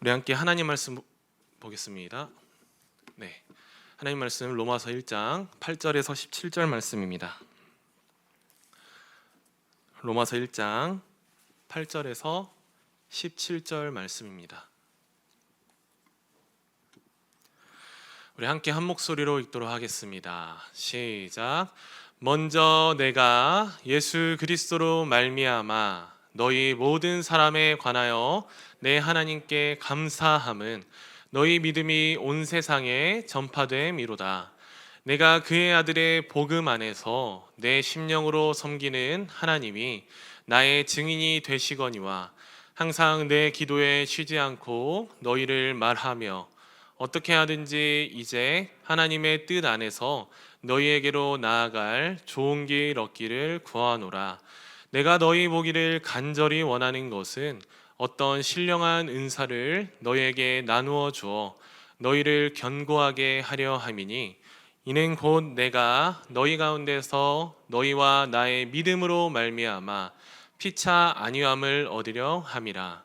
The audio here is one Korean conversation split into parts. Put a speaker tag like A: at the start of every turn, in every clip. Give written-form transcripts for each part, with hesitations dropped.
A: 우리 함께 하나님 말씀 보겠습니다. 네, 하나님 말씀 로마서 1장 8절에서 17절 말씀입니다. 로마서 1장 8절에서 17절 말씀입니다. 우리 함께 한 목소리로 읽도록 하겠습니다. 시작. 먼저 내가 예수 그리스도로 말미암아 너희 모든 사람에 관하여 내 하나님께 감사함은 너희 믿음이 온 세상에 전파됨이로다. 내가 그의 아들의 복음 안에서 내 심령으로 섬기는 하나님이 나의 증인이 되시거니와 항상 내 기도에 쉬지 않고 너희를 말하며 어떻게 하든지 이제 하나님의 뜻 안에서 너희에게로 나아갈 좋은 길 얻기를 구하노라. 내가 너희 보기를 간절히 원하는 것은 어떤 신령한 은사를 너희에게 나누어 주어 너희를 견고하게 하려 함이니 이는 곧 내가 너희 가운데서 너희와 나의 믿음으로 말미암아 피차 안위함을 얻으려 함이라.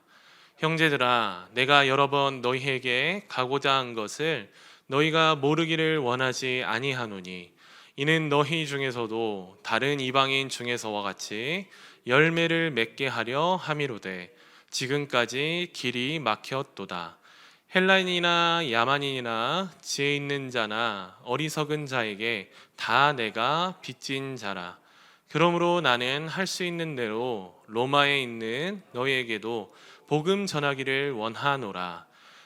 A: 형제들아, 내가 여러 번 너희에게 가고자 한 것을 너희가 모르기를 원하지 아니하노니 이는 너희 중에서도 다른 이방인 중에서와 같이 열매를 맺게 하려 함이로되 지금까지 길이 막혔도다. 헬라인이나 야만인이나 지혜 있는 자나 어리석은 자에게 다 내가 빚진 자라. 그러므로 나는 할 수 있는 대로 로마에 있는 너희에게도 복음 전하기를 원하노라.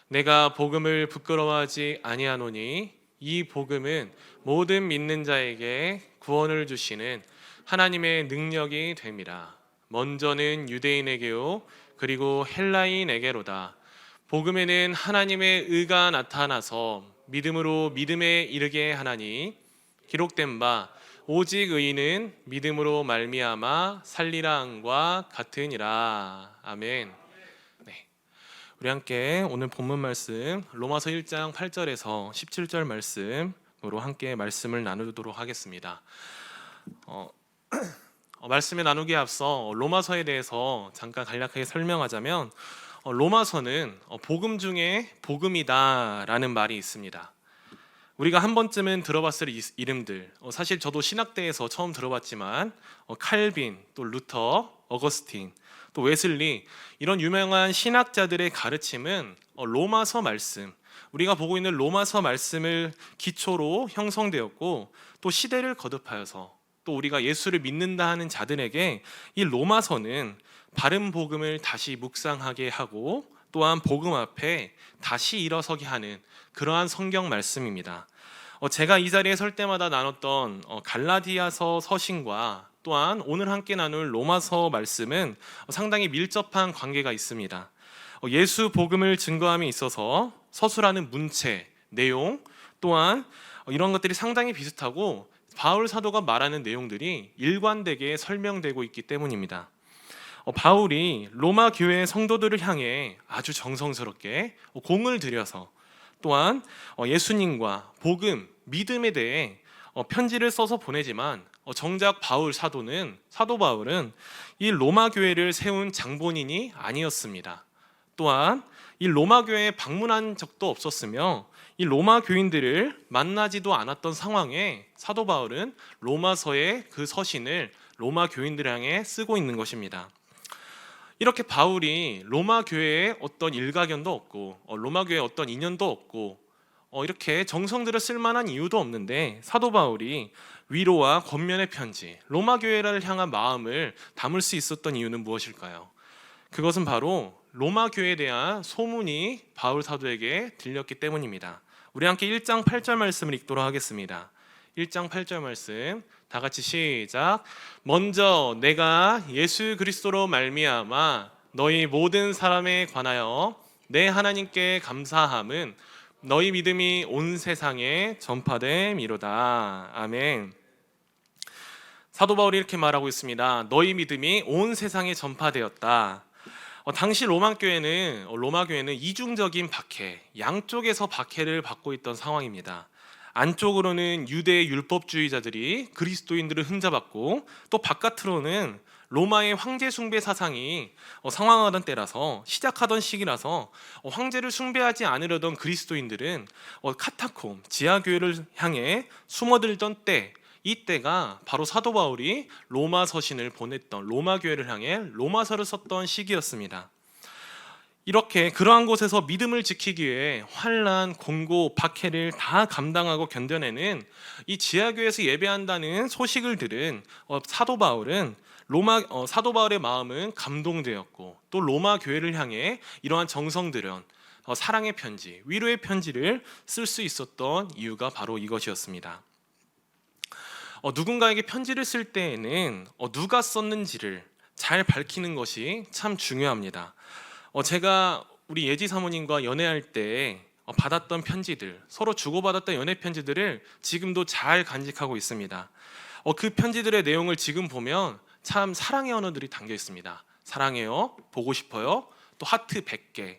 A: 내가 복음을 부끄러워하지 아니하노니 이 복음은 모든 믿는 자에게 구원을 주시는 하나님의 능력이 됨이라. 먼저는 유대인에게요 그리고 헬라인에게로다. 복음에는 하나님의 의가 나타나서 믿음으로 믿음에 이르게 하나니 기록된 바 오직 의인은 믿음으로 말미암아 살리라 함과 같으니라. 아멘. 네, 우리 함께 오늘 본문 말씀 로마서 1장 8절에서 17절 말씀으로 함께 말씀을 나누도록 하겠습니다. 말씀을 나누기에 앞서 로마서에 대해서 잠깐 간략하게 설명하자면 로마서는 복음 중에 복음이다라는 말이 있습니다. 우리가 한 번쯤은 들어봤을 이름들, 사실 저도 신학대에서 처음 들어봤지만 칼빈, 또 루터, 어거스틴, 또 웨슬리 이런 유명한 신학자들의 가르침은 로마서 말씀, 우리가 보고 있는 로마서 말씀을 기초로 형성되었고 또 시대를 거듭하여서 또 우리가 예수를 믿는다 하는 자들에게 이 로마서는 바른 복음을 다시 묵상하게 하고 또한 복음 앞에 다시 일어서게 하는 그러한 성경 말씀입니다. 제가 이 자리에 설 때마다 나눴던 갈라디아서 서신과 또한 오늘 함께 나눌 로마서 말씀은 상당히 밀접한 관계가 있습니다. 예수 복음을 증거함에 있어서 서술하는 문체, 내용 또한 이런 것들이 상당히 비슷하고 바울 사도가 말하는 내용들이 일관되게 설명되고 있기 때문입니다. 바울이 로마 교회의 성도들을 향해 아주 정성스럽게 공을 들여서 또한 예수님과 복음, 믿음에 대해 편지를 써서 보내지만 정작 사도 바울은 이 로마 교회를 세운 장본인이 아니었습니다. 또한 이 로마 교회에 방문한 적도 없었으며 이 로마 교인들을 만나지도 않았던 상황에 사도 바울은 로마서의 그 서신을 로마 교인들을 향해 쓰고 있는 것입니다. 이렇게 바울이 로마 교회에 어떤 일가견도 없고 로마 교회에 어떤 인연도 없고 이렇게 정성 들여 쓸 만한 이유도 없는데 사도 바울이 위로와 권면의 편지, 로마 교회를 향한 마음을 담을 수 있었던 이유는 무엇일까요? 그것은 바로 로마 교회에 대한 소문이 바울 사도에게 들렸기 때문입니다. 우리 함께 1장 8절 말씀을 읽도록 하겠습니다. 1장 8절 말씀 다 같이 시작. 먼저 내가 예수 그리스도로 말미암아 너희 모든 사람에 관하여 내 하나님께 감사함은 너희 믿음이 온 세상에 전파됨이로다. 아멘. 사도 바울이 이렇게 말하고 있습니다. 너희 믿음이 온 세상에 전파되었다. 당시 로마 교회는 이중적인 박해, 양쪽에서 박해를 받고 있던 상황입니다. 안쪽으로는 유대 율법주의자들이 그리스도인들을 흠잡았고 또 바깥으로는 로마의 황제 숭배 사상이 상황하던 때라서, 시작하던 시기라서 황제를 숭배하지 않으려던 그리스도인들은 카타콤, 지하교회를 향해 숨어들던 때, 이때가 바로 사도 바울이 로마 서신을 보냈던, 로마 교회를 향해 로마서를 썼던 시기였습니다. 이렇게 그러한 곳에서 믿음을 지키기 위해 환난, 공고, 박해를 다 감당하고 견뎌내는 이 지하교회에서 예배한다는 소식을 들은 사도 바울은 사도 바울의 마음은 감동되었고, 또 로마 교회를 향해 이러한 정성 들여 사랑의 편지, 위로의 편지를 쓸 수 있었던 이유가 바로 이것이었습니다. 누군가에게 편지를 쓸 때에는 누가 썼는지를 잘 밝히는 것이 참 중요합니다. 제가 우리 예지 사모님과 연애할 때 받았던 편지들, 서로 주고받았던 연애 편지들을 지금도 잘 간직하고 있습니다. 그 편지들의 내용을 지금 보면 참 사랑의 언어들이 담겨 있습니다. 사랑해요, 보고 싶어요, 또 하트 100개,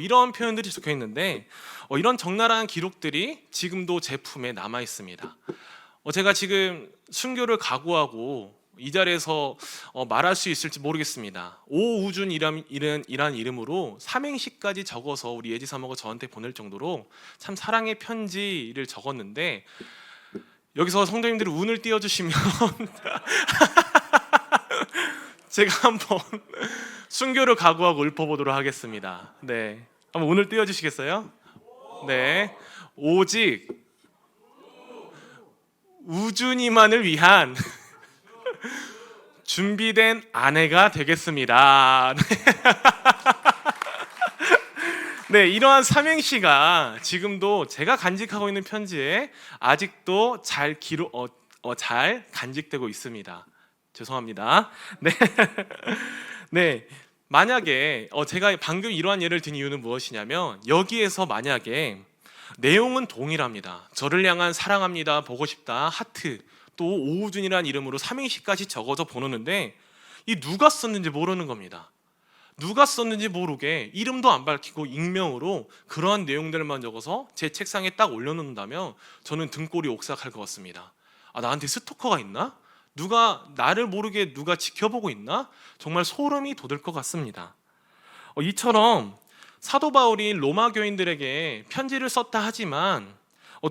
A: 이런 표현들이 적혀 있는데, 이런 적나라한 기록들이 지금도 제 품에 남아 있습니다. 제가 지금 순교를 각오하고 이 자리에서 말할 수 있을지 모르겠습니다. 오우준이란 이름으로 삼행시까지 적어서 우리 예지 사모가 저한테 보낼 정도로 참 사랑의 편지를 적었는데, 여기서 성도님들이 운을 띄워주시면 제가 한번 순교를 각오하고 읊어보도록 하겠습니다. 네, 한번 운을 띄워주시겠어요? 네, 오직 우준이만을 위한 준비된 아내가 되겠습니다. 네, 이러한 삼행시가 지금도 제가 간직하고 있는 편지에 아직도 잘 간직되고 있습니다. 죄송합니다. 네, 네. 만약에 제가 방금 이러한 예를 든 이유는 무엇이냐면, 여기에서 만약에 내용은 동일합니다. 저를 향한 사랑합니다, 보고 싶다, 하트, 또 오우준이라는 이름으로 삼행시까지 적어서 보내는데, 이 누가 썼는지 모르는 겁니다. 누가 썼는지 모르게 이름도 안 밝히고 익명으로 그러한 내용들만 적어서 제 책상에 딱 올려놓는다면 저는 등골이 옥삭할 것 같습니다. 나한테 스토커가 있나? 누가 나를 모르게 누가 지켜보고 있나? 정말 소름이 돋을 것 같습니다. 이처럼 사도 바울이 로마 교인들에게 편지를 썼다 하지만,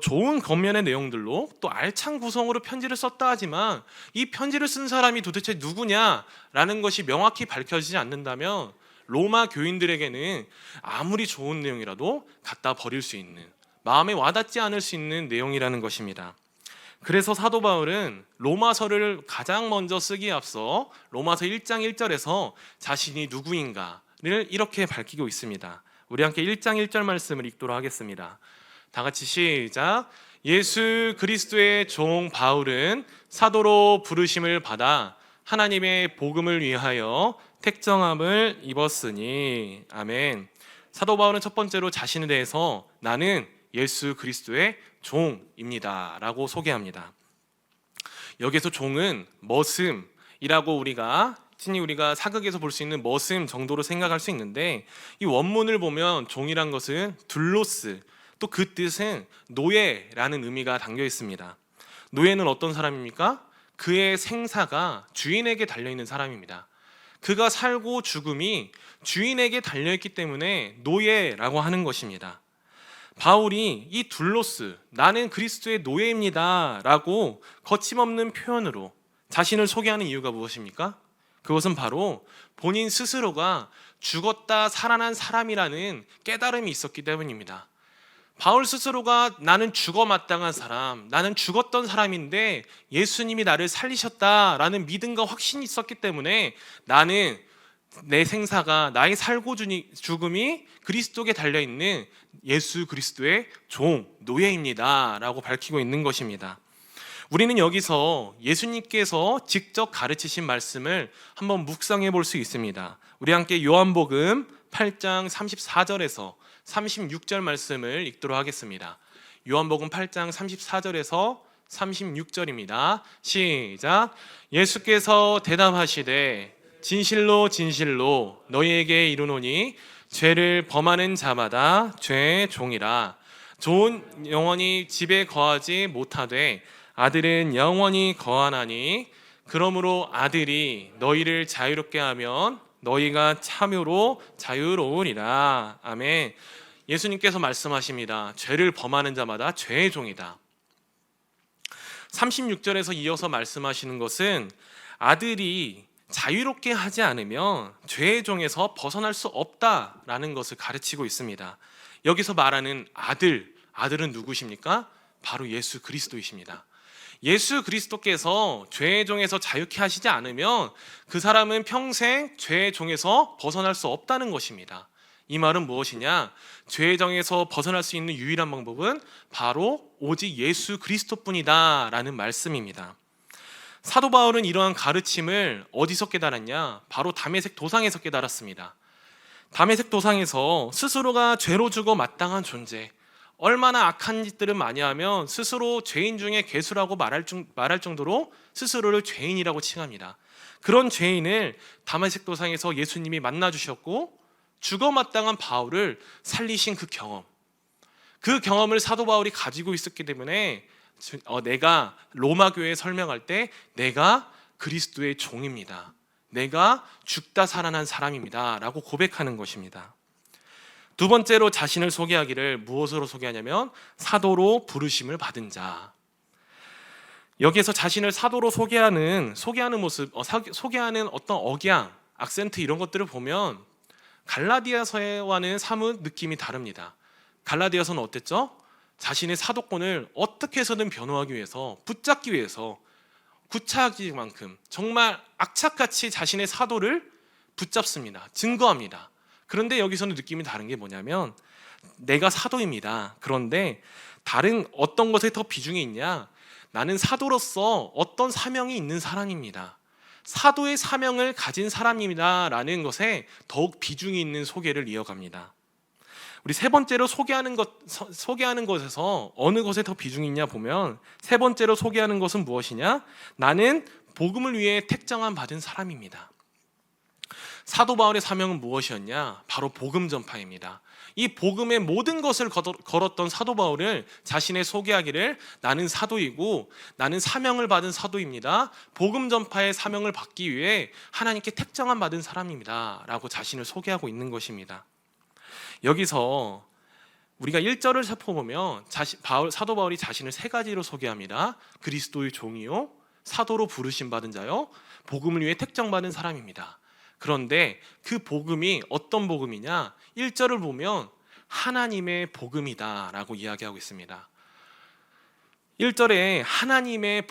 A: 좋은 겉면의 내용들로 또 알찬 구성으로 편지를 썼다 하지만, 이 편지를 쓴 사람이 도대체 누구냐라는 것이 명확히 밝혀지지 않는다면 로마 교인들에게는 아무리 좋은 내용이라도 갖다 버릴 수 있는, 마음에 와닿지 않을 수 있는 내용이라는 것입니다. 그래서 사도 바울은 로마서를 가장 먼저 쓰기에 앞서 로마서 1장 1절에서 자신이 누구인가를 이렇게 밝히고 있습니다. 우리 함께 1장 1절 말씀을 읽도록 하겠습니다. 다 같이 시작. 예수 그리스도의 종 바울은 사도로 부르심을 받아 하나님의 복음을 위하여 택정함을 입었으니. 아멘. 사도 바울은 첫 번째로 자신에 대해서 나는 예수 그리스도의 종입니다 라고 소개합니다. 여기서 종은 머슴이라고 우리가 사극에서 볼 수 있는 머슴 정도로 생각할 수 있는데, 이 원문을 보면 종이란 것은 둘로스, 또 그 뜻은 노예라는 의미가 담겨 있습니다. 노예는 어떤 사람입니까? 그의 생사가 주인에게 달려있는 사람입니다. 그가 살고 죽음이 주인에게 달려있기 때문에 노예라고 하는 것입니다. 바울이 이 둘로스, 나는 그리스도의 노예입니다 라고 거침없는 표현으로 자신을 소개하는 이유가 무엇입니까? 그것은 바로 본인 스스로가 죽었다 살아난 사람이라는 깨달음이 있었기 때문입니다. 바울 스스로가 나는 죽어 마땅한 사람, 나는 죽었던 사람인데 예수님이 나를 살리셨다라는 믿음과 확신이 있었기 때문에 나는 내 생사가, 나의 살고 죽음이 그리스도께 달려있는 예수 그리스도의 종, 노예입니다 라고 밝히고 있는 것입니다. 우리는 여기서 예수님께서 직접 가르치신 말씀을 한번 묵상해 볼 수 있습니다. 우리 함께 요한복음 8장 34절에서 36절 말씀을 읽도록 하겠습니다. 요한복음 8장 34절에서 36절입니다. 시작. 예수께서 대답하시되 진실로 진실로 너희에게 이르노니 죄를 범하는 자마다 죄의 종이라. 종은 영원히 집에 거하지 못하되 아들은 영원히 거하나니 그러므로 아들이 너희를 자유롭게 하면 너희가 참으로 자유로우리라. 아멘. 예수님께서 말씀하십니다. 죄를 범하는 자마다 죄의 종이다. 36절에서 이어서 말씀하시는 것은 아들이 자유롭게 하지 않으면 죄의 종에서 벗어날 수 없다라는 것을 가르치고 있습니다. 여기서 말하는 아들은 누구십니까? 바로 예수 그리스도이십니다. 예수 그리스도께서 죄의 종에서 자유케 하시지 않으면 그 사람은 평생 죄의 종에서 벗어날 수 없다는 것입니다. 이 말은 무엇이냐? 죄의 종에서 벗어날 수 있는 유일한 방법은 바로 오직 예수 그리스도뿐이다 라는 말씀입니다. 사도 바울은 이러한 가르침을 어디서 깨달았냐? 바로 다메섹 도상에서 깨달았습니다. 다메섹 도상에서 스스로가 죄로 죽어 마땅한 존재, 얼마나 악한 짓들을 많이 하면 스스로 죄인 중에 괴수라고 말할 정도로 스스로를 죄인이라고 칭합니다. 그런 죄인을 다메섹 도상에서 예수님이 만나주셨고 죽어 마땅한 바울을 살리신 그 경험을 사도 바울이 가지고 있었기 때문에 내가 로마 교회에 설명할 때 내가 그리스도의 종입니다. 내가 죽다 살아난 사람입니다 라고 고백하는 것입니다. 두 번째로 자신을 소개하기를 무엇으로 소개하냐면 사도로 부르심을 받은 자. 여기에서 자신을 사도로 소개하는 모습, 소개하는 어떤 억양, 악센트 이런 것들을 보면 갈라디아서와는 사뭇 느낌이 다릅니다. 갈라디아서는 어땠죠? 자신의 사도권을 어떻게 해서든 변호하기 위해서, 붙잡기 위해서 구차하기만큼 정말 악착같이 자신의 사도를 붙잡습니다. 증거합니다. 그런데 여기서는 느낌이 다른 게 뭐냐면 내가 사도입니다. 그런데 다른 어떤 것에 더 비중이 있냐? 나는 사도로서 어떤 사명이 있는 사람입니다. 사도의 사명을 가진 사람입니다 라는 것에 더욱 비중이 있는 소개를 이어갑니다. 우리 세 번째로 소개하는 것에서 어느 것에 더 비중이 있냐 보면 세 번째로 소개하는 것은 무엇이냐? 나는 복음을 위해 택정함 받은 사람입니다. 사도 바울의 사명은 무엇이었냐? 바로 복음 전파입니다. 이 복음의 모든 것을 걸었던 사도 바울을 자신의 소개하기를 나는 사도이고 나는 사명을 받은 사도입니다. 복음 전파의 사명을 받기 위해 하나님께 택정함 받은 사람입니다 라고 자신을 소개하고 있는 것입니다. 여기서 우리가 1절을 살펴보면 사도 바울이 자신을 세 가지로 소개합니다. 그리스도의 종이요, 사도로 부르심 받은 자요, 복음을 위해 택정받은 사람입니다. 그런데 그 복음이 어떤 복음이냐? 1절을 보면 하나님의 복음이다 라고 이야기하고 있습니다. 1절에 하나님의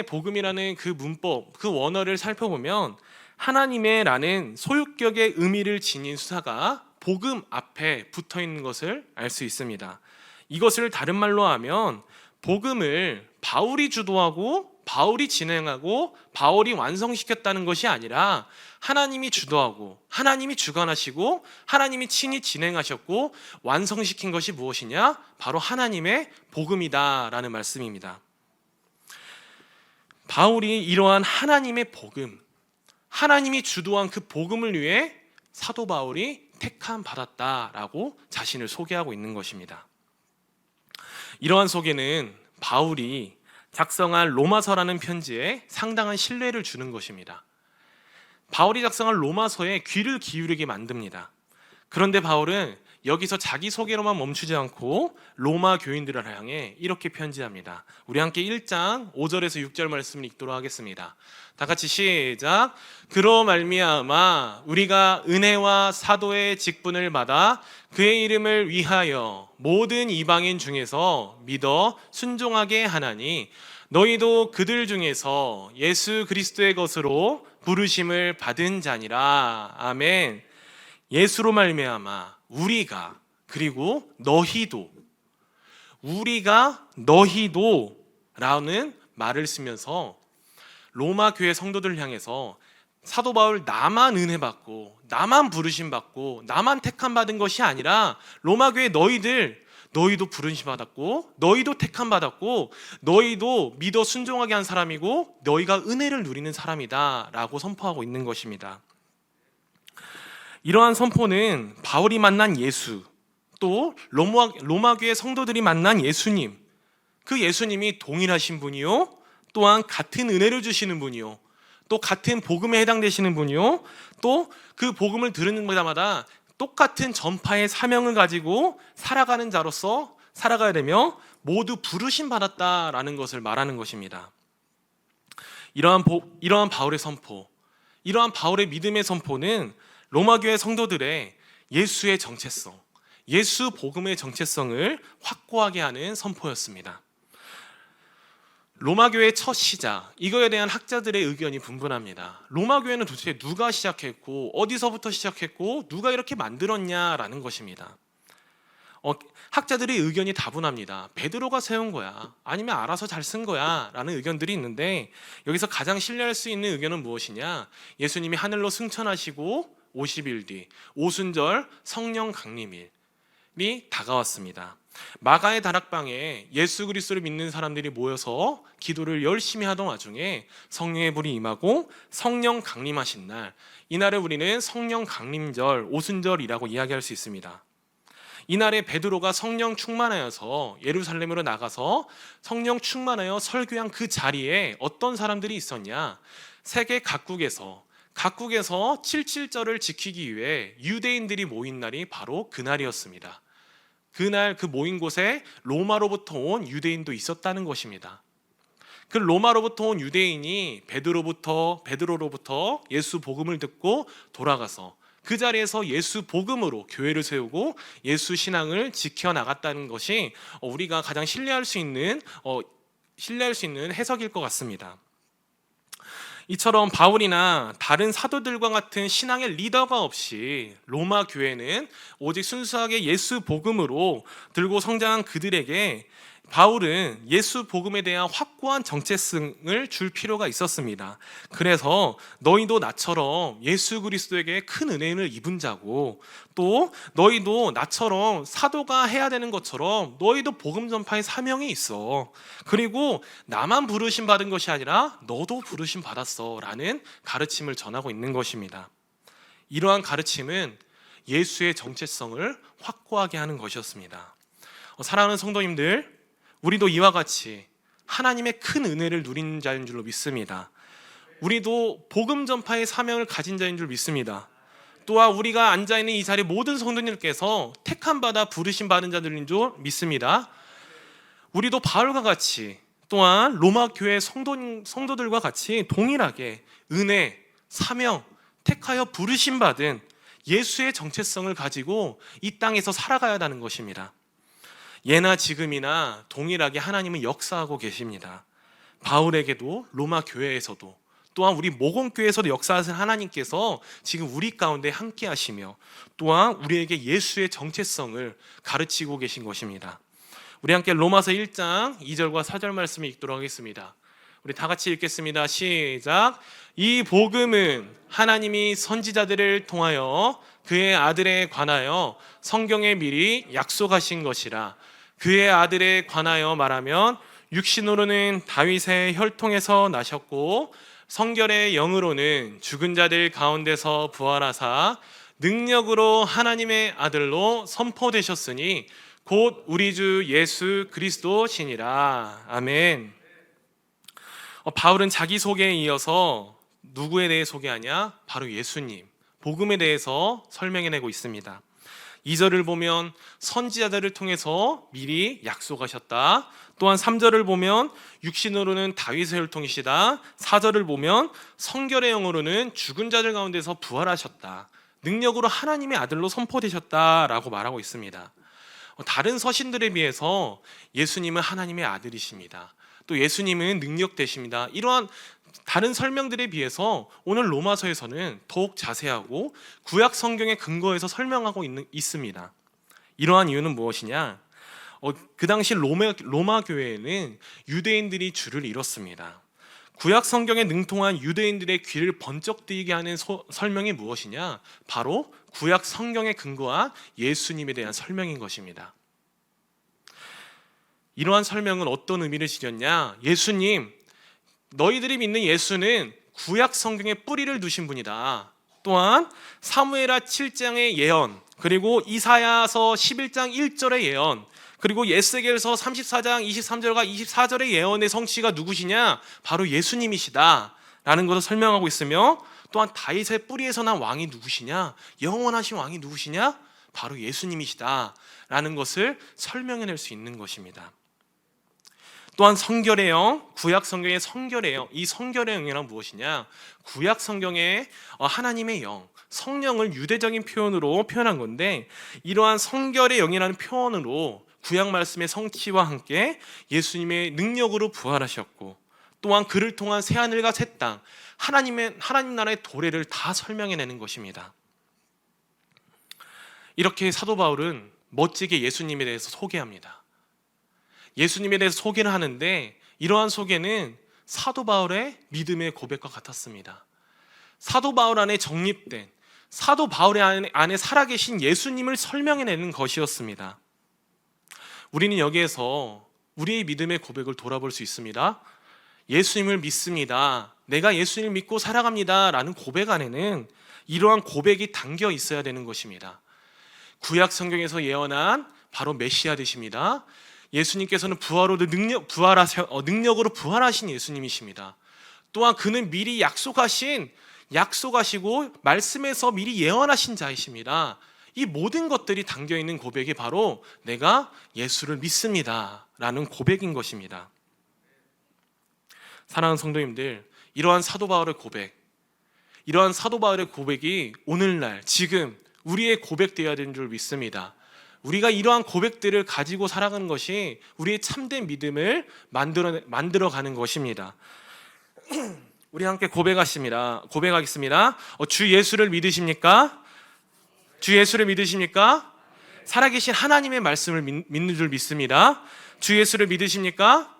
A: 복음이라는 그 문법, 그 원어를 살펴보면 하나님의 라는 소유격의 의미를 지닌 수사가 복음 앞에 붙어있는 것을 알 수 있습니다. 이것을 다른 말로 하면 복음을 바울이 주도하고 바울이 진행하고 바울이 완성시켰다는 것이 아니라 하나님이 주도하고 하나님이 주관하시고 하나님이 친히 진행하셨고 완성시킨 것이 무엇이냐? 바로 하나님의 복음이다 라는 말씀입니다. 바울이 이러한 하나님의 복음, 하나님이 주도한 그 복음을 위해 사도 바울이 택함 받았다라고 자신을 소개하고 있는 것입니다. 이러한 소개는 바울이 작성한 로마서라는 편지에 상당한 신뢰를 주는 것입니다. 바울이 작성한 로마서에 귀를 기울이게 만듭니다. 그런데 바울은 여기서 자기 소개로만 멈추지 않고 로마 교인들을 향해 이렇게 편지합니다. 우리 함께 1장 5절에서 6절 말씀을 읽도록 하겠습니다. 다 같이 시작. 그로 말미암아 우리가 은혜와 사도의 직분을 받아 그의 이름을 위하여 모든 이방인 중에서 믿어 순종하게 하나니 너희도 그들 중에서 예수 그리스도의 것으로 부르심을 받은 자니라. 아멘. 예수로 말미암아 우리가, 그리고 너희도 라는 말을 쓰면서 로마 교회 성도들을 향해서 사도 바울 나만 은혜 받고 나만 부르심 받고 나만 택함 받은 것이 아니라 로마 교회 너희도 부르심 받았고 너희도 택함 받았고 너희도 믿어 순종하게 한 사람이고 너희가 은혜를 누리는 사람이다 라고 선포하고 있는 것입니다. 이러한 선포는 바울이 만난 예수, 또 로마 교회 성도들이 만난 예수님, 그 예수님이 동일하신 분이요 또한 같은 은혜를 주시는 분이요, 또 같은 복음에 해당되시는 분이요, 또 그 복음을 들은 때마다 똑같은 전파의 사명을 가지고 살아가는 자로서 살아가야 되며 모두 부르심 받았다라는 것을 말하는 것입니다. 이러한 바울의 선포, 이러한 바울의 믿음의 선포는 로마 교회 성도들의 예수의 정체성, 예수 복음의 정체성을 확고하게 하는 선포였습니다. 로마 교회의 첫 시작, 이거에 대한 학자들의 의견이 분분합니다. 로마 교회는 도대체 누가 시작했고 어디서부터 시작했고 누가 이렇게 만들었냐라는 것입니다. 학자들의 의견이 다분합니다. 베드로가 세운 거야, 아니면 알아서 잘 쓴 거야 라는 의견들이 있는데, 여기서 가장 신뢰할 수 있는 의견은 무엇이냐, 예수님이 하늘로 승천하시고 50일 뒤 오순절 성령 강림일이 다가왔습니다. 마가의 다락방에 예수 그리스도를 믿는 사람들이 모여서 기도를 열심히 하던 와중에 성령의 불이 임하고 성령 강림하신 날, 이날을 우리는 성령 강림절, 오순절이라고 이야기할 수 있습니다. 이날에 베드로가 성령 충만하여서 예루살렘으로 나가서 성령 충만하여 설교한 그 자리에 어떤 사람들이 있었냐, 세계 각국에서 77절을 지키기 위해 유대인들이 모인 날이 바로 그날이었습니다. 그날 그 모인 곳에 로마로부터 온 유대인도 있었다는 것입니다. 그 로마로부터 온 유대인이 베드로로부터 예수 복음을 듣고 돌아가서 그 자리에서 예수 복음으로 교회를 세우고 예수 신앙을 지켜나갔다는 것이 우리가 가장 신뢰할 수 있는 해석일 것 같습니다. 이처럼 바울이나 다른 사도들과 같은 신앙의 리더가 없이 로마 교회는 오직 순수하게 예수 복음으로 들고 성장한 그들에게 바울은 예수 복음에 대한 확고한 정체성을 줄 필요가 있었습니다. 그래서 너희도 나처럼 예수 그리스도에게 큰 은혜를 입은 자고, 또 너희도 나처럼 사도가 해야 되는 것처럼 너희도 복음 전파의 사명이 있어. 그리고 나만 부르심 받은 것이 아니라 너도 부르심 받았어 라는 가르침을 전하고 있는 것입니다. 이러한 가르침은 예수의 정체성을 확고하게 하는 것이었습니다. 사랑하는 성도님들, 우리도 이와 같이 하나님의 큰 은혜를 누린 자인 줄로 믿습니다. 우리도 복음 전파의 사명을 가진 자인 줄 믿습니다. 또한 우리가 앉아있는 이 자리 모든 성도님들께서 택함 받아 부르심 받은 자들인 줄 믿습니다. 우리도 바울과 같이, 또한 로마 교회 성도들과 같이 동일하게 은혜, 사명, 택하여 부르심 받은 예수의 정체성을 가지고 이 땅에서 살아가야 하는 것입니다. 예나 지금이나 동일하게 하나님은 역사하고 계십니다. 바울에게도 로마 교회에서도, 또한 우리 모공교회에서도 역사하신 하나님께서 지금 우리 가운데 함께 하시며 또한 우리에게 예수의 정체성을 가르치고 계신 것입니다. 우리 함께 로마서 1장 2절과 4절 말씀을 읽도록 하겠습니다. 우리 다 같이 읽겠습니다. 시작. 이 복음은 하나님이 선지자들을 통하여 그의 아들에 관하여 성경에 미리 약속하신 것이라. 그의 아들에 관하여 말하면 육신으로는 다윗의 혈통에서 나셨고 성결의 영으로는 죽은 자들 가운데서 부활하사 능력으로 하나님의 아들로 선포되셨으니 곧 우리 주 예수 그리스도시니라. 아멘. 바울은 자기 소개에 이어서 누구에 대해 소개하냐? 바로 예수님, 복음에 대해서 설명해내고 있습니다. 2절을 보면 선지자들을 통해서 미리 약속하셨다. 또한 3절을 보면 육신으로는 다윗의 혈통이시다. 4절을 보면 성결의 영으로는 죽은 자들 가운데서 부활하셨다. 능력으로 하나님의 아들로 선포되셨다라고 말하고 있습니다. 다른 서신들에 비해서 예수님은 하나님의 아들이십니다. 또 예수님은 능력되십니다. 이러한 다른 설명들에 비해서 오늘 로마서에서는 더욱 자세하고 구약 성경의 근거에서 설명하고 있습니다. 이러한 이유는 무엇이냐? 그 당시 로마 교회에는 유대인들이 주를 잃었습니다. 구약 성경에 능통한 유대인들의 귀를 번쩍 뜨이게 하는 설명이 무엇이냐? 바로 구약 성경에 근거한 예수님에 대한 설명인 것입니다. 이러한 설명은 어떤 의미를 지녔냐? 예수님, 너희들이 믿는 예수는 구약 성경에 뿌리를 두신 분이다. 또한 사무엘하 7장의 예언, 그리고 이사야서 11장 1절의 예언, 그리고 에스겔서 34장 23절과 24절의 예언의 성취가 누구시냐? 바로 예수님이시다 라는 것을 설명하고 있으며, 또한 다윗의 뿌리에서 난 왕이 누구시냐? 영원하신 왕이 누구시냐? 바로 예수님이시다 라는 것을 설명해낼 수 있는 것입니다. 또한 성결의 영, 구약 성경의 성결의 영, 이 성결의 영이란 무엇이냐? 구약 성경의 하나님의 영, 성령을 유대적인 표현으로 표현한 건데, 이러한 성결의 영이라는 표현으로 구약 말씀의 성취와 함께 예수님의 능력으로 부활하셨고, 또한 그를 통한 새하늘과 새 땅, 하나님 나라의 도래를 다 설명해내는 것입니다. 이렇게 사도 바울은 멋지게 예수님에 대해서 소개합니다. 예수님에 대해서 소개를 하는데, 이러한 소개는 사도 바울의 믿음의 고백과 같았습니다. 사도 바울 안에 정립된, 사도 바울의 안에 살아계신 예수님을 설명해내는 것이었습니다. 우리는 여기에서 우리의 믿음의 고백을 돌아볼 수 있습니다. 예수님을 믿습니다, 내가 예수님을 믿고 살아갑니다 라는 고백 안에는 이러한 고백이 담겨 있어야 되는 것입니다. 구약 성경에서 예언한 바로 메시아 되십니다. 예수님께서는 능력으로 부활하신 예수님이십니다. 또한 그는 미리 약속하시고 말씀에서 미리 예언하신 자이십니다. 이 모든 것들이 담겨있는 고백이 바로 내가 예수를 믿습니다 라는 고백인 것입니다. 사랑하는 성도님들, 이러한 사도 바울의 고백이 오늘날 지금 우리의 고백되어야 되는 줄 믿습니다. 우리가 이러한 고백들을 가지고 살아가는 것이 우리의 참된 믿음을 만들어가는 것입니다. 우리 함께 고백하겠습니다. 주 예수를 믿으십니까? 주 예수를 믿으십니까? 살아계신 하나님의 말씀을 믿는 줄 믿습니다. 주 예수를 믿으십니까?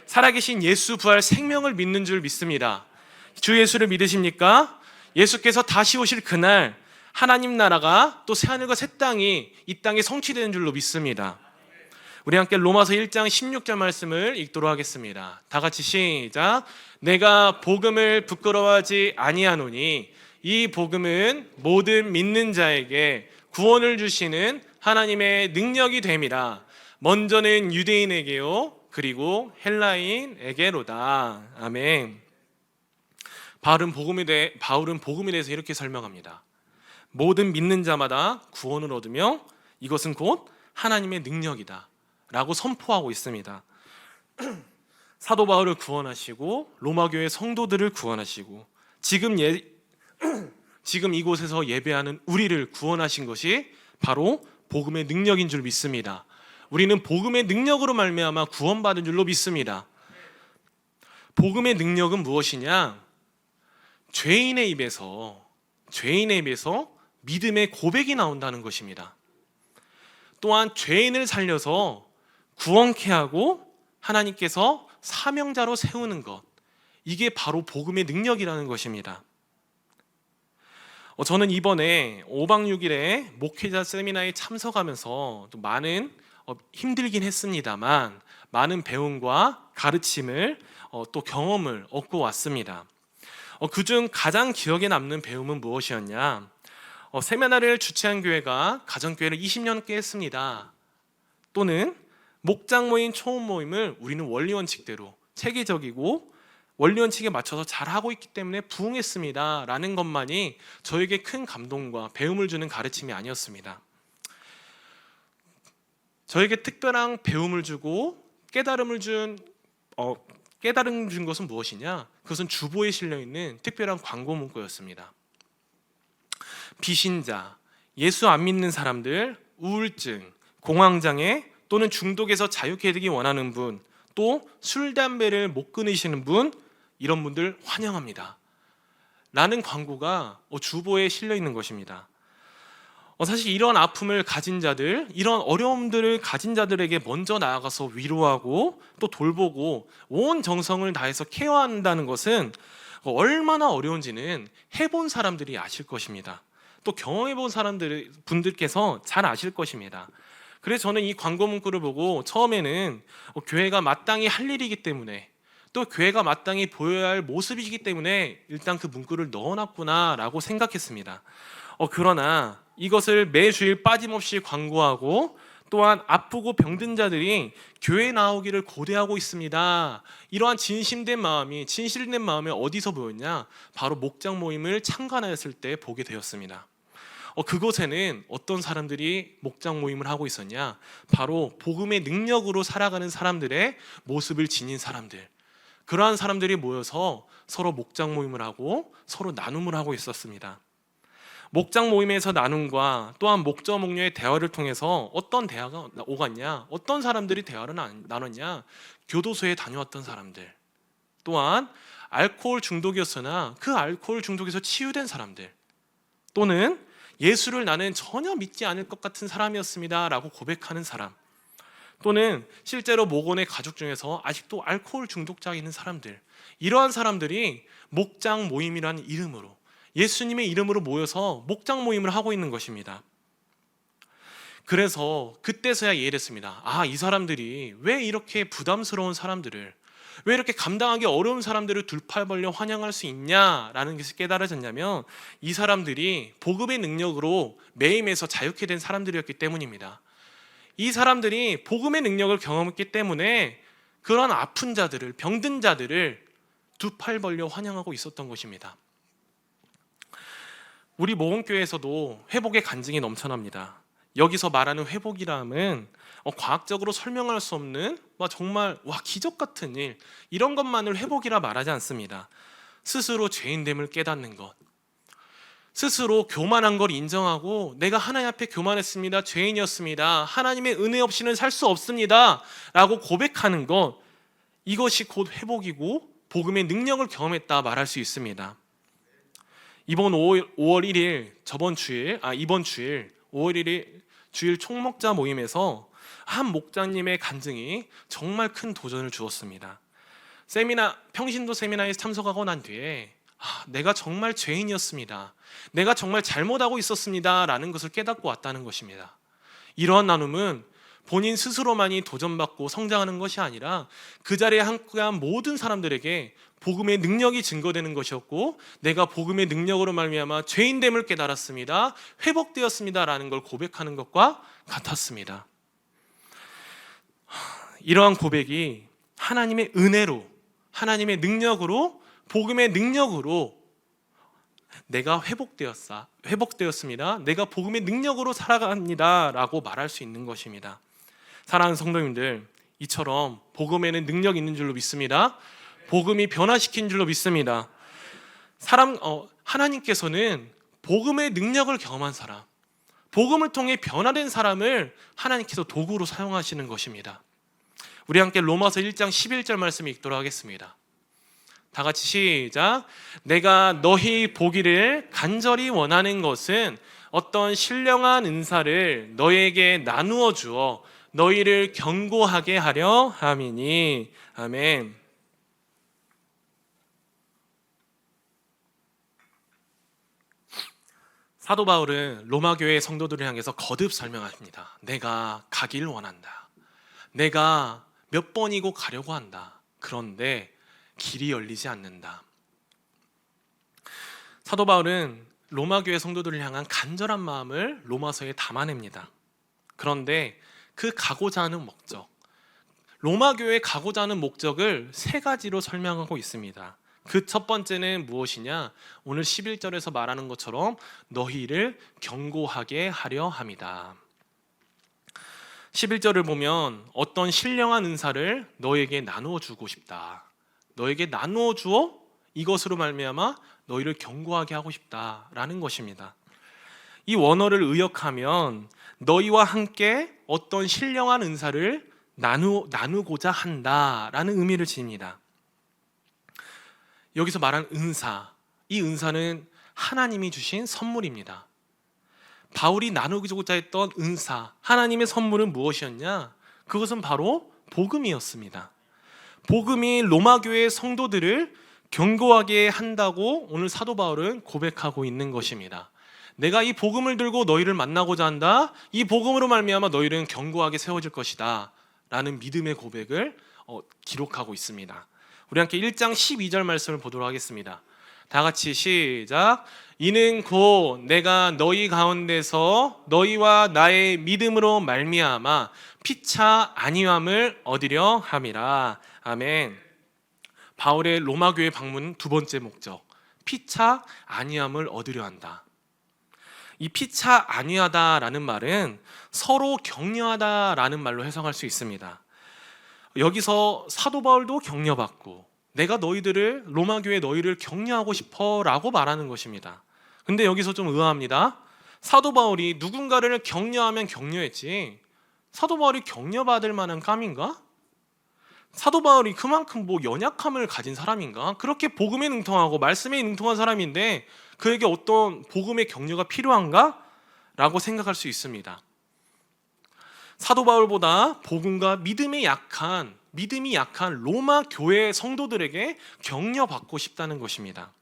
A: 살아계신 예수 부활 생명을 믿는 줄 믿습니다. 주 예수를 믿으십니까? 예수께서 다시 오실 그날 하나님 나라가 또 새하늘과 새 땅이 이 땅에 성취되는 줄로 믿습니다. 우리 함께 로마서 1장 16절 말씀을 읽도록 하겠습니다. 다 같이 시작. 내가 복음을 부끄러워하지 아니하노니 이 복음은 모든 믿는 자에게 구원을 주시는 하나님의 능력이 됨이라. 먼저는 유대인에게요 그리고 헬라인에게로다. 아멘. 바울은 복음에 대해서 이렇게 설명합니다. 모든 믿는 자마다 구원을 얻으며 이것은 곧 하나님의 능력이다 라고 선포하고 있습니다. 사도 바울을 구원하시고 로마 교회 성도들을 구원하시고 지금 이곳에서 예배하는 우리를 구원하신 것이 바로 복음의 능력인 줄 믿습니다. 우리는 복음의 능력으로 말미암아 구원받은 줄로 믿습니다. 복음의 능력은 무엇이냐? 죄인의 입에서 믿음의 고백이 나온다는 것입니다. 또한 죄인을 살려서 구원케 하고 하나님께서 사명자로 세우는 것, 이게 바로 복음의 능력이라는 것입니다. 저는 이번에 5박 6일에 목회자 세미나에 참석하면서 또 많은 힘들긴 했습니다만 많은 배움과 가르침을 또 경험을 얻고 왔습니다. 그중 가장 기억에 남는 배움은 무엇이었냐? 세미나를 주최한 교회가 가정교회를 20년 꽤 했습니다. 또는 목장 모임, 초음 모임을 우리는 원리원칙대로 체계적이고 원리원칙에 맞춰서 잘하고 있기 때문에 부응했습니다 라는 것만이 저에게 큰 감동과 배움을 주는 가르침이 아니었습니다. 저에게 특별한 배움을 주고 깨달음 준 것은 무엇이냐? 그것은 주보에 실려있는 특별한 광고 문구였습니다. 비신자, 예수 안 믿는 사람들, 우울증, 공황장애 또는 중독에서 자유케 되기 원하는 분, 또 술, 담배를 못 끊으시는 분, 이런 분들 환영합니다 라는 광고가 주보에 실려있는 것입니다. 사실 이런 아픔을 가진 자들, 이런 어려움들을 가진 자들에게 먼저 나아가서 위로하고 또 돌보고 온 정성을 다해서 케어한다는 것은 얼마나 어려운지는 해본 사람들이 아실 것입니다. 또 경험해본 분들께서 잘 아실 것입니다. 그래서 저는 이 광고 문구를 보고 처음에는 교회가 마땅히 할 일이기 때문에, 또 교회가 마땅히 보여야 할 모습이기 때문에 일단 그 문구를 넣어놨구나 라고 생각했습니다. 그러나 이것을 매주일 빠짐없이 광고하고 또한 아프고 병든 자들이 교회에 나오기를 고대하고 있습니다. 이러한 진실된 마음이 어디서 보였냐? 바로 목장 모임을 참관하였을 때 보게 되었습니다. 그곳에는 어떤 사람들이 목장 모임을 하고 있었냐? 바로 복음의 능력으로 살아가는 사람들의 모습을 지닌 사람들, 그러한 사람들이 모여서 서로 목장 모임을 하고 서로 나눔을 하고 있었습니다. 목장 모임에서 나눔과 또한 목자 목녀의 대화를 통해서 어떤 대화가 오갔냐? 어떤 사람들이 대화를 나눴냐? 교도소에 다녀왔던 사람들, 또한 알코올 중독이었으나 그 알코올 중독에서 치유된 사람들, 또는 예수를 나는 전혀 믿지 않을 것 같은 사람이었습니다 라고 고백하는 사람, 또는 실제로 목원의 가족 중에서 아직도 알코올 중독자가 있는 사람들, 이러한 사람들이 목장 모임이라는 이름으로, 예수님의 이름으로 모여서 목장 모임을 하고 있는 것입니다. 그래서 그때서야 이해됐습니다. 이 사람들이 왜 이렇게 부담스러운 사람들을, 왜 이렇게 감당하기 어려운 사람들을 두 팔 벌려 환영할 수 있냐라는 것이 깨달아졌냐면, 이 사람들이 복음의 능력으로 매임에서 자유케 된 사람들이었기 때문입니다. 이 사람들이 복음의 능력을 경험했기 때문에 그런 아픈 자들을, 병든 자들을 두 팔 벌려 환영하고 있었던 것입니다. 우리 모험교회에서도 회복의 간증이 넘쳐납니다. 여기서 말하는 회복이라면 과학적으로 설명할 수 없는 정말 기적 같은 일, 이런 것만을 회복이라 말하지 않습니다. 스스로 죄인됨을 깨닫는 것, 스스로 교만한 걸 인정하고 내가 하나님 앞에 교만했습니다, 죄인이었습니다, 하나님의 은혜 없이는 살 수 없습니다 라고 고백하는 것, 이것이 곧 회복이고 복음의 능력을 경험했다 말할 수 있습니다. 이번 5월 1일 이번 주일 5월 1일 주일 총목자 모임에서 한 목자님의 간증이 정말 큰 도전을 주었습니다. 평신도 세미나에 참석하고 난 뒤에 내가 정말 죄인이었습니다, 내가 정말 잘못하고 있었습니다 라는 것을 깨닫고 왔다는 것입니다. 이러한 나눔은 본인 스스로만이 도전받고 성장하는 것이 아니라 그 자리에 함께한 모든 사람들에게 복음의 능력이 증거되는 것이었고, 내가 복음의 능력으로 말미암아 죄인됨을 깨달았습니다, 회복되었습니다 라는 걸 고백하는 것과 같았습니다. 이러한 고백이 하나님의 은혜로, 하나님의 능력으로, 복음의 능력으로 내가 회복되었습니다, 내가 복음의 능력으로 살아갑니다 라고 말할 수 있는 것입니다. 사랑하는 성도님들, 이처럼 복음에는 능력이 있는 줄로 믿습니다. 복음이 변화시킨 줄로 믿습니다. 하나님께서는 복음의 능력을 경험한 사람, 복음을 통해 변화된 사람을 하나님께서 도구로 사용하시는 것입니다. 우리 함께 로마서 1장 11절 말씀 읽도록 하겠습니다. 다 같이 시작. 내가 너희 보기를 간절히 원하는 것은 어떤 신령한 은사를 너희에게 나누어 주어 너희를 견고하게 하려 함이니. 아멘. 사도 바울은 로마 교회 성도들을 향해서 거듭 설명합니다. 내가 가길 원한다, 내가 몇 번이고 가려고 한다, 그런데 길이 열리지 않는다. 사도 바울은 로마 교회 성도들을 향한 간절한 마음을 로마서에 담아냅니다. 그런데 그 가고자 하는 목적, 로마 교회에 가고자 하는 목적을 세 가지로 설명하고 있습니다. 그 첫 번째는 무엇이냐? 오늘 11절에서 말하는 것처럼 너희를 견고하게 하려 함이다. 11절을 보면 어떤 신령한 은사를 너에게 나누어 주고 싶다, 너에게 나누어 주어 이것으로 말미암아 너희를 견고하게 하고 싶다라는 것입니다. 이 원어를 의역하면 너희와 함께 어떤 신령한 은사를 나누고자 한다라는 의미를 지닙니다. 여기서 말한 은사, 이 은사는 하나님이 주신 선물입니다. 바울이 나누고자 했던 은사, 하나님의 선물은 무엇이었냐? 그것은 바로 복음이었습니다. 복음이 로마 교회의 성도들을 견고하게 한다고 오늘 사도 바울은 고백하고 있는 것입니다. 내가 이 복음을 들고 너희를 만나고자 한다, 이 복음으로 말미암아 너희는 견고하게 세워질 것이다 라는 믿음의 고백을 기록하고 있습니다. 우리 함께 1장 12절 말씀을 보도록 하겠습니다. 다 같이 시작. 이는 곧 내가 너희 가운데서 너희와 나의 믿음으로 말미암아 피차 안위함을 얻으려 함이라. 아멘. 바울의 로마 교회 방문 두 번째 목적, 피차 안위함을 얻으려 한다. 이 피차 안위하다라는 말은 서로 격려하다라는 말로 해석할 수 있습니다. 여기서 사도 바울도 격려받고 내가 너희들을, 로마 교회 너희를 격려하고 싶어라고 말하는 것입니다. 근데 여기서 좀 의아합니다. 사도 바울이 누군가를 격려하면 격려했지, 사도 바울이 격려받을 만한 깜인가? 사도 바울이 그만큼 연약함을 가진 사람인가? 그렇게 복음에 능통하고 말씀에 능통한 사람인데 그에게 어떤 복음의 격려가 필요한가? 라고 생각할 수 있습니다. 사도 바울보다 복음과 믿음이 약한 로마 교회 성도들에게 격려받고 싶다는 것입니다.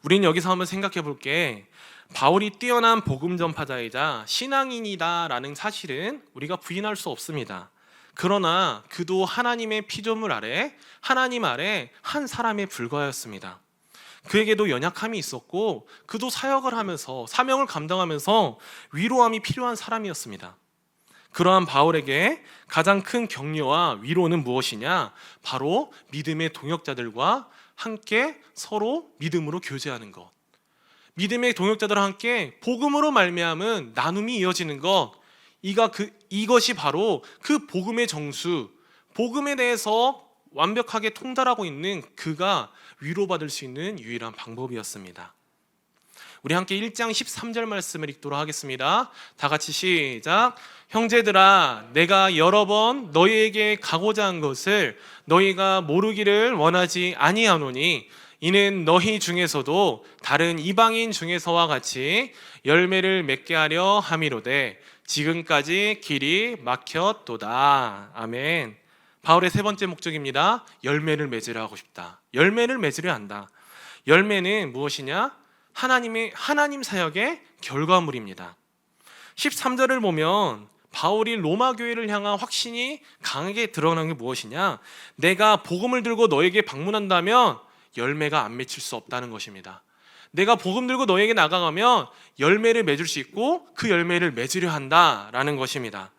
A: 우리는 여기서 한번 생각해 볼게. 바울이 뛰어난 복음 전파자이자 신앙인이다라는 사실은 우리가 부인할 수 없습니다. 그러나 그도 하나님의 피조물 아래, 하나님 아래 한 사람에 불과하였습니다. 그에게도 연약함이 있었고 그도 사역을 하면서 사명을 감당하면서 위로함이 필요한 사람이었습니다. 그러한 바울에게 가장 큰 격려와 위로는 무엇이냐? 바로 믿음의 동역자들과 함께 서로 믿음으로 교제하는 것. 믿음의 동역자들과 함께 복음으로 말미암은 나눔이 이어지는 것. 이것이 바로 그 복음의 정수, 복음에 대해서 완벽하게 통달하고 있는 그가 위로받을 수 있는 유일한 방법이었습니다. 우리 함께 1장 13절 말씀을 읽도록 하겠습니다. 다 같이 시작. 형제들아, 내가 여러 번 너희에게 가고자 한 것을 너희가 모르기를 원하지 아니하노니 이는 너희 중에서도 다른 이방인 중에서와 같이 열매를 맺게 하려 함이로되 지금까지 길이 막혔도다. 아멘. 바울의 세 번째 목적입니다. 열매를 맺으려 하고 싶다. 열매를 맺으려 한다. 열매는 무엇이냐? 하나님 사역의 결과물입니다. 13절을 보면 바울이 로마 교회를 향한 확신이 강하게 드러난 게 무엇이냐? 내가 복음을 들고 너에게 방문한다면 열매가 안 맺힐 수 없다는 것입니다. 내가 복음 들고 너에게 나가가면 열매를 맺을 수 있고 그 열매를 맺으려 한다라는 것입니다.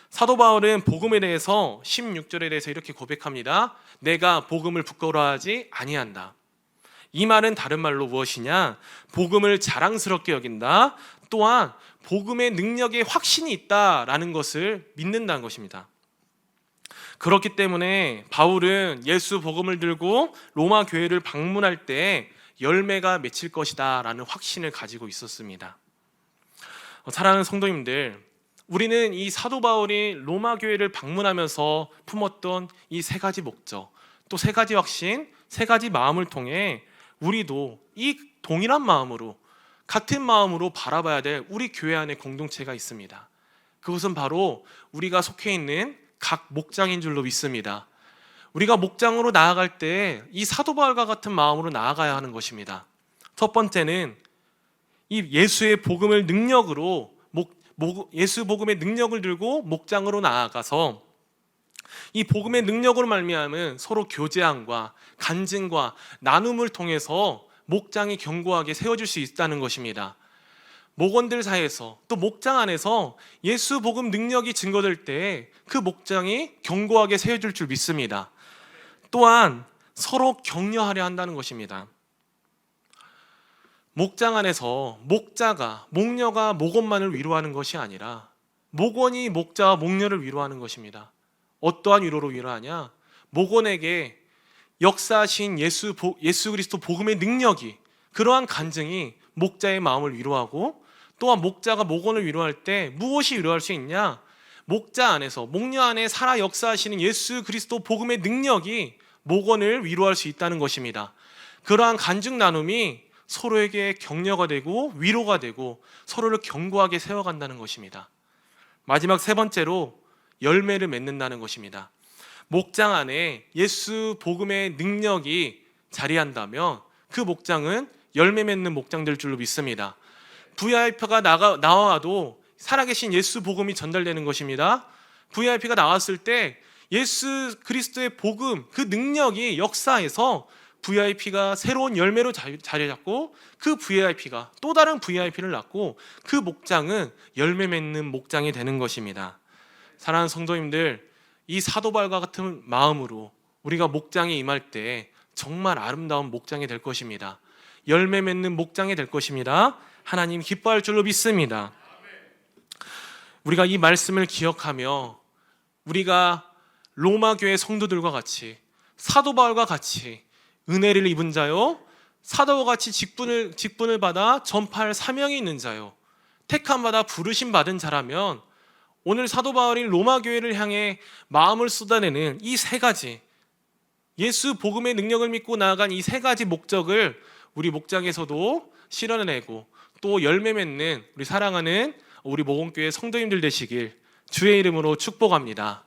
A: 사도 바울은 복음에 대해서 16절에 대해서 이렇게 고백합니다. 내가 복음을 부끄러워하지 아니한다. 이 말은 다른 말로 무엇이냐? 복음을 자랑스럽게 여긴다. 또한 복음의 능력에 확신이 있다라는 것을 믿는다는 것입니다. 그렇기 때문에 바울은 예수 복음을 들고 로마 교회를 방문할 때 열매가 맺힐 것이다 라는 확신을 가지고 있었습니다. 사랑하는 성도님들, 우리는 이 사도 바울이 로마 교회를 방문하면서 품었던 이 세 가지 목적, 또 세 가지 확신, 세 가지 마음을 통해 우리도 이 동일한 마음으로, 같은 마음으로 바라봐야 될 우리 교회 안에 공동체가 있습니다. 그것은 바로 우리가 속해 있는 각 목장인 줄로 믿습니다. 우리가 목장으로 나아갈 때 이 사도 바울과 같은 마음으로 나아가야 하는 것입니다. 첫 번째는 이 예수의 복음을 능력으로, 예수 복음의 능력을 들고 목장으로 나아가서 이 복음의 능력으로 말미암은 서로 교제함과 간증과 나눔을 통해서 목장이 견고하게 세워질 수 있다는 것입니다. 목원들 사이에서 또 목장 안에서 예수 복음 능력이 증거될 때 그 목장이 견고하게 세워질 줄 믿습니다. 또한 서로 격려하려 한다는 것입니다. 목장 안에서 목녀가 목원만을 위로하는 것이 아니라 목원이 목자와 목녀를 위로하는 것입니다. 어떠한 위로로 위로하냐? 목원에게 역사하신 예수 그리스도 복음의 능력이, 그러한 간증이 목자의 마음을 위로하고, 또한 목자가 목원을 위로할 때 무엇이 위로할 수 있냐? 목자 안에서, 목녀 안에 살아 역사하시는 예수 그리스도 복음의 능력이 목원을 위로할 수 있다는 것입니다. 그러한 간증 나눔이 서로에게 격려가 되고 위로가 되고 서로를 견고하게 세워간다는 것입니다. 마지막 세 번째로 열매를 맺는다는 것입니다. 목장 안에 예수 복음의 능력이 자리한다면 그 목장은 열매 맺는 목장 될 줄로 믿습니다. VIP가 나와도 살아계신 예수 복음이 전달되는 것입니다. VIP가 나왔을 때 예수 그리스도의 복음, 그 능력이 역사에서 VIP가 새로운 열매로 자리 잡고 그 VIP가 또 다른 VIP를 낳고 그 목장은 열매 맺는 목장이 되는 것입니다. 사랑하는 성도님들, 이 사도 바울과 같은 마음으로 우리가 목장에 임할 때 정말 아름다운 목장이 될 것입니다. 열매 맺는 목장이 될 것입니다. 하나님 기뻐할 줄로 믿습니다. 우리가 이 말씀을 기억하며 우리가 로마 교회 성도들과 같이 사도 바울과 같이 은혜를 입은 자요, 사도와 같이 직분을 받아 전파할 사명이 있는 자요, 택함 받아 부르심 받은 자라면 오늘 사도 바울이 로마 교회를 향해 마음을 쏟아내는 이 세 가지, 예수 복음의 능력을 믿고 나아간 이 세 가지 목적을 우리 목장에서도 실현해내고 또 열매 맺는 우리 사랑하는 우리 모금교회 성도님들 되시길 주의 이름으로 축복합니다.